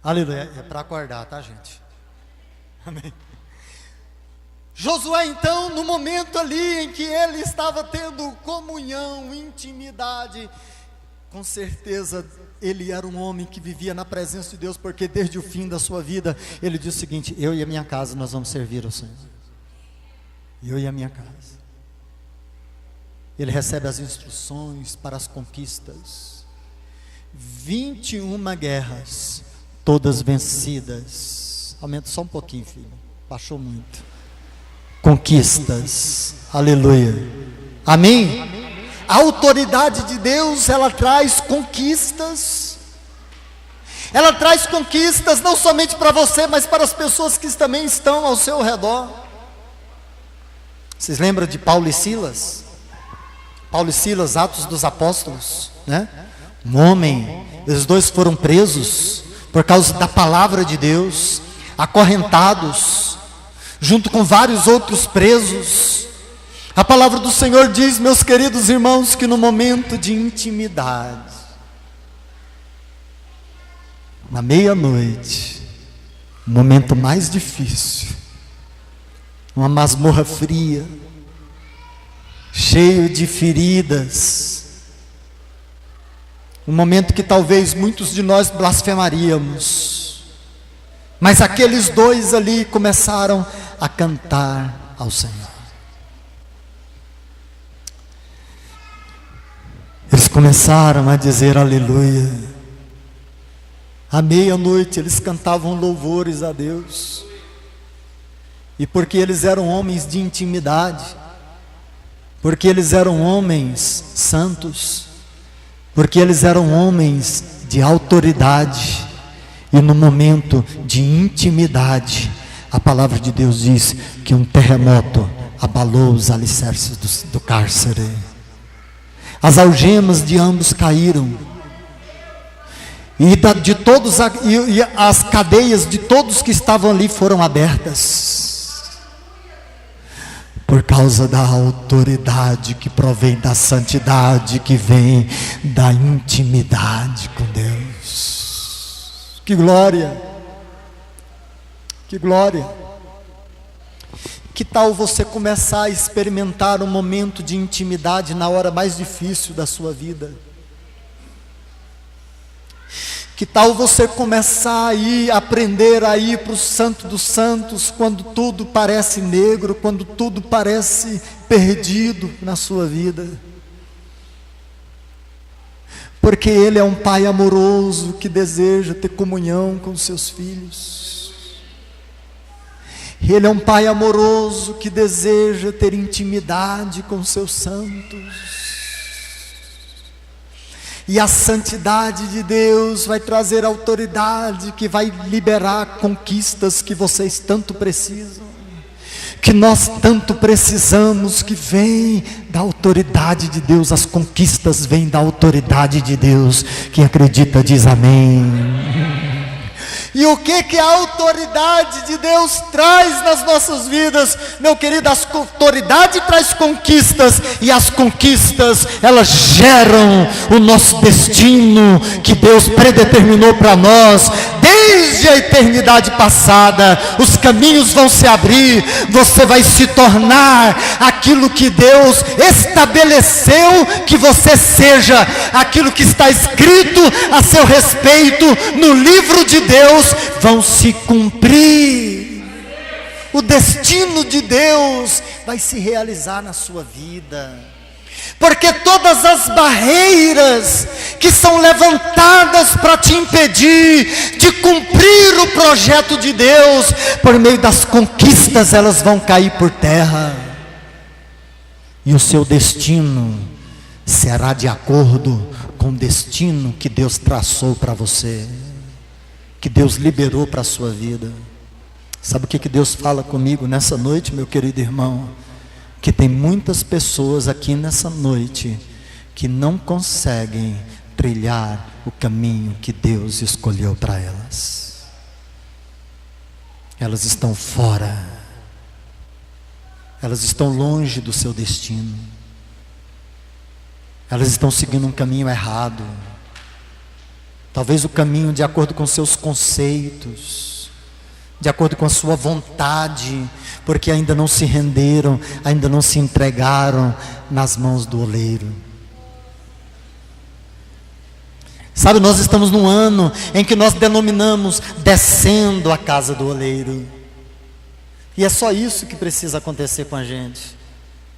Aleluia, é para acordar, tá, gente? Amém. Josué, então, no momento ali em que ele estava tendo comunhão, intimidade, com certeza ele era um homem que vivia na presença de Deus, porque desde o fim da sua vida, ele disse o seguinte, eu e a minha casa nós vamos servir ao Senhor. Eu e a minha casa. Ele recebe as instruções para as conquistas. 21 guerras, todas vencidas. Aumenta só um pouquinho, filho. Baixou muito. Conquistas. Aleluia. Amém? A autoridade de Deus, ela traz conquistas. Ela traz conquistas não somente para você, mas para as pessoas que também estão ao seu redor. Vocês lembram de Paulo e Silas? Paulo e Silas, Atos dos Apóstolos, né? Um homem, eles dois foram presos por causa da palavra de Deus, acorrentados, junto com vários outros presos. A palavra do Senhor diz, meus queridos irmãos, que no momento de intimidade, na meia-noite, o momento mais difícil, uma masmorra fria, cheio de feridas, um momento que talvez muitos de nós blasfemaríamos, mas aqueles dois ali começaram a cantar ao Senhor. Eles começaram a dizer aleluia. À meia-noite eles cantavam louvores a Deus, e porque eles eram homens de intimidade, porque eles eram homens santos, porque eles eram homens de autoridade, e no momento de intimidade, a palavra de Deus diz que um terremoto abalou os alicerces do cárcere, as algemas de ambos caíram, e as cadeias de todos que estavam ali foram abertas, por causa da autoridade que provém da santidade, que vem da intimidade com Deus. Que glória! Que glória! Que tal você começar a experimentar um momento de intimidade na hora mais difícil da sua vida? Que tal você começar a aprender a ir para o Santo dos Santos, quando tudo parece negro, quando tudo parece perdido na sua vida? Porque Ele é um Pai amoroso que deseja ter comunhão com seus filhos. Ele é um Pai amoroso que deseja ter intimidade com seus santos. E a santidade de Deus vai trazer autoridade que vai liberar conquistas que vocês tanto precisam, que nós tanto precisamos, que vem da autoridade de Deus. As conquistas vêm da autoridade de Deus. Quem acredita diz amém. E o que a autoridade de Deus traz nas nossas vidas? Meu querido, a autoridade traz conquistas, e as conquistas, elas geram o nosso destino, que Deus predeterminou para nós, desde a eternidade passada. Os caminhos vão se abrir, você vai se tornar aquilo que Deus estabeleceu que você seja, aquilo que está escrito a seu respeito no livro de Deus, vão se cumprir. O destino de Deus vai se realizar na sua vida, porque todas as barreiras que são levantadas para te impedir de cumprir o projeto de Deus, por meio das conquistas, elas vão cair por terra, e o seu destino será de acordo com o destino que Deus traçou para você, que Deus liberou para a sua vida. Sabe o que Deus fala comigo nessa noite, meu querido irmão? Que tem muitas pessoas aqui nessa noite que não conseguem trilhar o caminho que Deus escolheu para elas. Elas estão fora, elas estão longe do seu destino, elas estão seguindo um caminho errado, talvez o caminho de acordo com seus conceitos, de acordo com a sua vontade, porque ainda não se renderam, ainda não se entregaram nas mãos do oleiro. Sabe, nós estamos num ano em que nós denominamos descendo a casa do oleiro, e é só isso que precisa acontecer com a gente.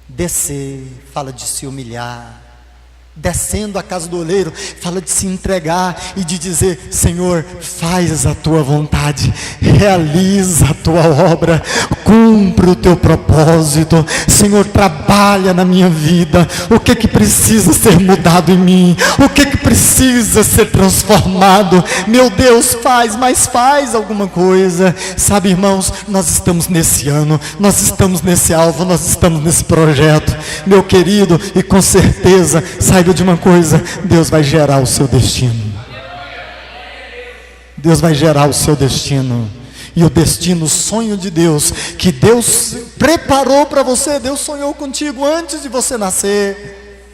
Descer fala de se humilhar. Descendo a casa do oleiro fala de se entregar e de dizer: Senhor, faz a tua vontade, realiza a tua obra, cumpre o teu propósito. Senhor, trabalha na minha vida. O que precisa ser mudado em mim? O que precisa ser transformado? Meu Deus, faz alguma coisa. Sabe, irmãos, nós estamos nesse ano, nós estamos nesse alvo, nós estamos nesse projeto, meu querido, e com certeza, saiba de uma coisa: Deus vai gerar o seu destino. Deus vai gerar o seu destino. E o destino, o sonho de Deus, que Deus preparou para você. Deus sonhou contigo antes de você nascer.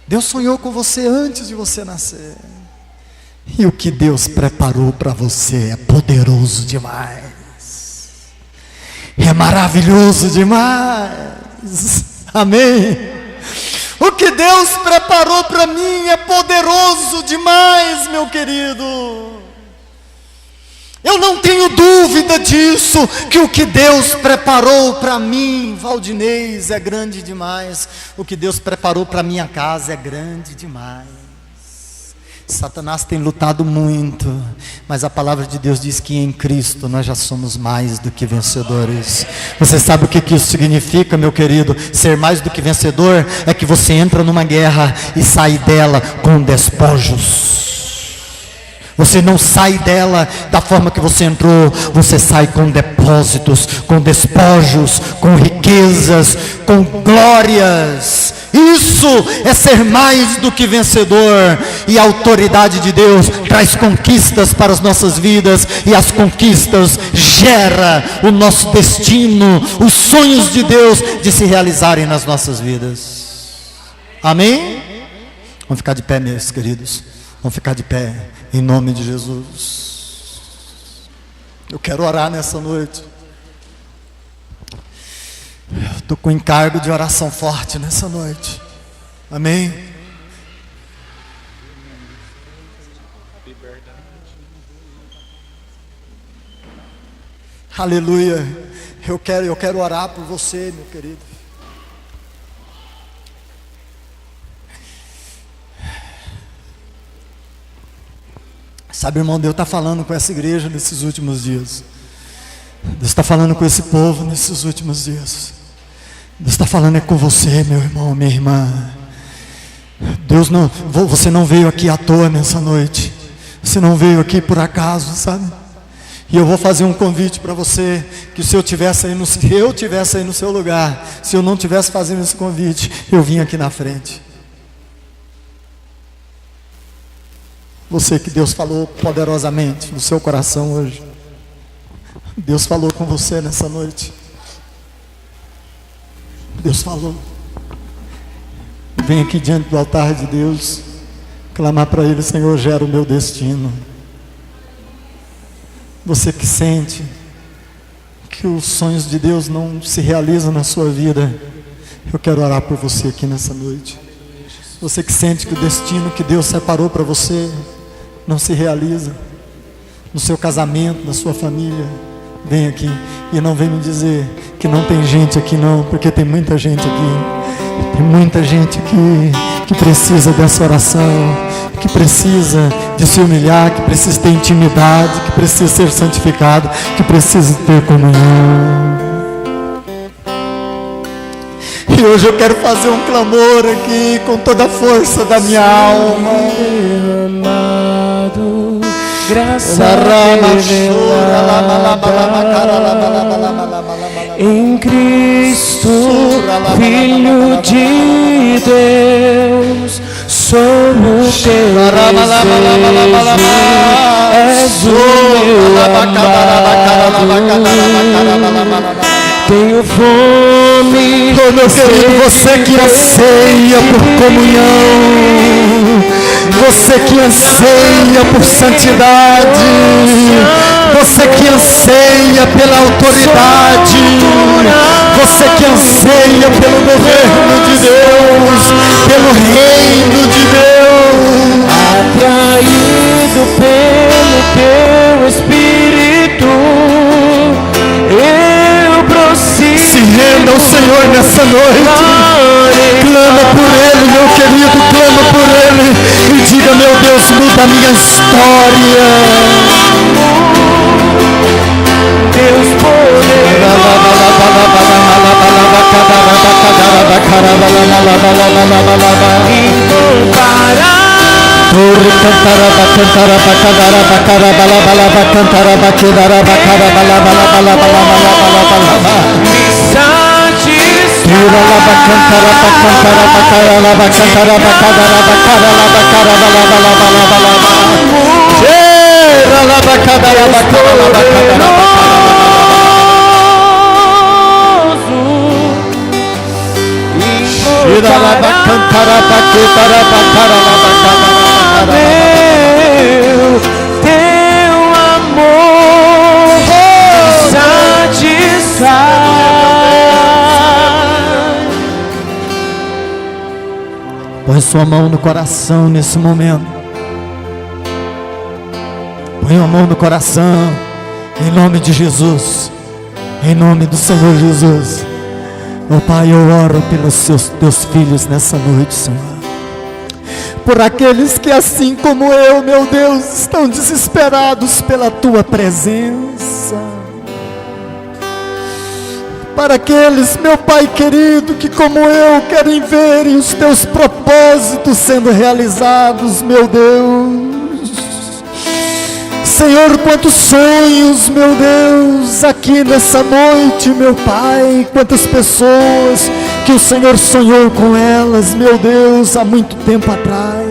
Deus sonhou com você antes de você nascer. E o que Deus preparou para você é poderoso demais, é maravilhoso demais. Amém. O que Deus preparou para mim é poderoso demais, meu querido. Eu não tenho dúvida disso, que o que Deus preparou para mim, Valdinez, é grande demais. O que Deus preparou para minha casa é grande demais. Satanás tem lutado muito, mas a palavra de Deus diz que em Cristo nós já somos mais do que vencedores. Você sabe o que isso significa, meu querido? Ser mais do que vencedor é que você entra numa guerra e sai dela com despojos. Você não sai dela da forma que você entrou, você sai com depósitos, com despojos, com riquezas, com glórias. Isso é ser mais do que vencedor. E a autoridade de Deus traz conquistas para as nossas vidas, e as conquistas geram o nosso destino, os sonhos de Deus de se realizarem nas nossas vidas. Amém? Vamos ficar de pé, meus queridos. Vamos ficar de pé, em nome de Jesus. Eu quero orar nessa noite. Estou com encargo de oração forte nessa noite. Amém? Aleluia. Eu quero orar por você, meu querido. Sabe, irmão, Deus está falando com essa igreja nesses últimos dias. Deus está falando com esse povo nesses últimos dias. Deus está falando com você, meu irmão, minha irmã. Você não veio aqui à toa nessa noite. Você não veio aqui por acaso, sabe? E eu vou fazer um convite para você, que se eu tivesse aí no seu lugar, se eu não tivesse fazendo esse convite, eu vim aqui na frente. Você que Deus falou poderosamente no seu coração hoje. Deus falou com você nessa noite. Deus falou. Vem aqui diante do altar de Deus, clamar para Ele: Senhor, gera o meu destino. Você que sente que os sonhos de Deus não se realizam na sua vida, eu quero orar por você aqui nessa noite. Você que sente que o destino que Deus separou para você não se realiza no seu casamento, na sua família, vem aqui e não vem me dizer que não tem gente aqui não, porque tem muita gente aqui. Tem muita gente aqui que precisa dessa oração, que precisa de se humilhar, que precisa ter intimidade, que precisa ser santificado, que precisa ter comunhão. E hoje eu quero fazer um clamor aqui com toda a força da minha alma. Amado, graça em Cristo, Filho de Deus, somos teus desejos, és o meu amado. Tenho fome, oh, meu querido, você que anseia por comunhão, você que anseia por santidade, você que anseia pela autoridade, você que anseia pelo governo de Deus, pelo reino de Deus, atraído pelo teu Espírito, se renda ao Senhor nessa noite. Clama por Ele, meu querido, clama por Ele e diga: meu Deus, muda a minha história. Deus poderoso, incomparável. Teu amor satisfaz. Põe sua mão no coração nesse momento. Põe a mão no coração, em nome de Jesus, em nome do Senhor Jesus. Oh Pai, eu oro pelos teus filhos nessa noite, Senhor. Por aqueles que, assim como eu, meu Deus, estão desesperados pela Tua presença. Para aqueles, meu Pai querido, que como eu querem ver os Teus propósitos sendo realizados, meu Deus. Senhor, quantos sonhos, meu Deus, aqui nessa noite, meu Pai, quantas pessoas que o Senhor sonhou com elas, meu Deus, há muito tempo atrás.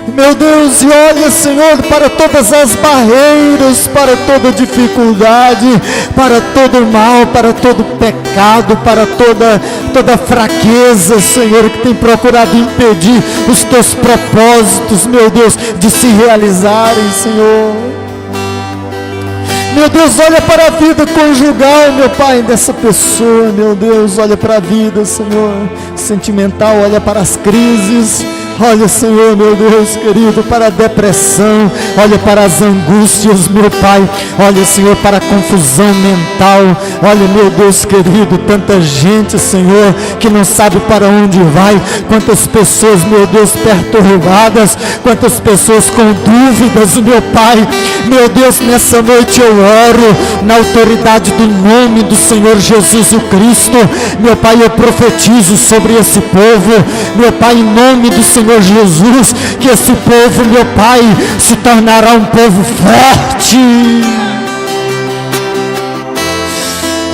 Meu Deus, e olha, Senhor, para todas as barreiras, para toda dificuldade, para todo mal, para todo pecado, para toda fraqueza, Senhor, que tem procurado impedir os Teus propósitos, meu Deus, de se realizarem, Senhor. Meu Deus, olha para a vida conjugal, meu Pai, dessa pessoa, meu Deus, olha para a vida, Senhor, sentimental, olha para as crises, Olha, Senhor, meu Deus querido, para a depressão, olha para as angústias, meu Pai, olha, Senhor, para a confusão mental, olha, meu Deus querido, tanta gente, Senhor, que não sabe para onde vai, quantas pessoas, meu Deus, perturbadas, quantas pessoas com dúvidas, meu Pai, meu Deus, nessa noite eu oro, na autoridade do nome do Senhor Jesus o Cristo, meu Pai, eu profetizo sobre esse povo, meu Pai, em nome do Senhor Jesus, que esse povo, meu Pai, se tornará um povo forte.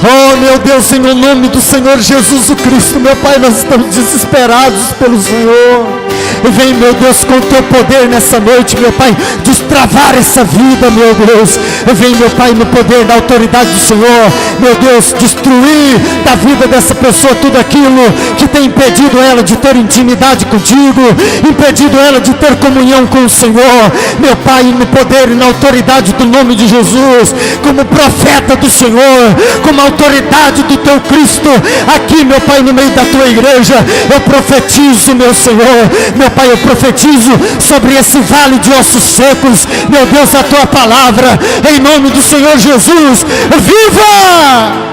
Oh, meu Deus, em nome do Senhor Jesus o Cristo, meu Pai, nós estamos desesperados pelo Senhor. Vem, meu Deus, com o teu poder nessa noite, meu Pai, destravar essa vida, meu Deus. Vem, meu Pai, no poder da autoridade do Senhor, meu Deus, destruir da vida dessa pessoa tudo aquilo que tem impedido ela de ter intimidade contigo, impedido ela de ter comunhão com o Senhor. Meu Pai, no poder e na autoridade do nome de Jesus, como profeta do Senhor, como autoridade do teu Cristo, aqui, meu Pai, no meio da tua igreja, eu profetizo, meu Senhor, meu Pai, eu profetizo sobre esse vale de ossos secos, meu Deus, a tua palavra, em nome do Senhor Jesus, viva!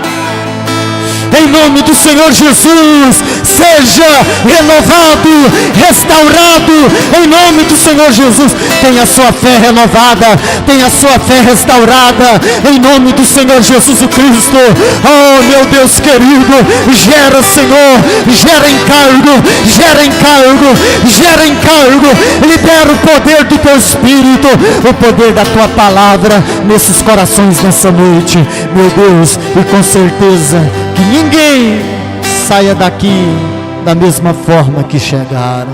Em nome do Senhor Jesus, seja renovado, restaurado, em nome do Senhor Jesus. Tenha a sua fé renovada, tenha a sua fé restaurada, em nome do Senhor Jesus o Cristo. Oh, meu Deus querido, gera, Senhor, gera encargo, gera encargo, gera encargo, libera o poder do teu Espírito, o poder da tua palavra nesses corações nessa noite, meu Deus, e com certeza que ninguém saia daqui da mesma forma que chegaram.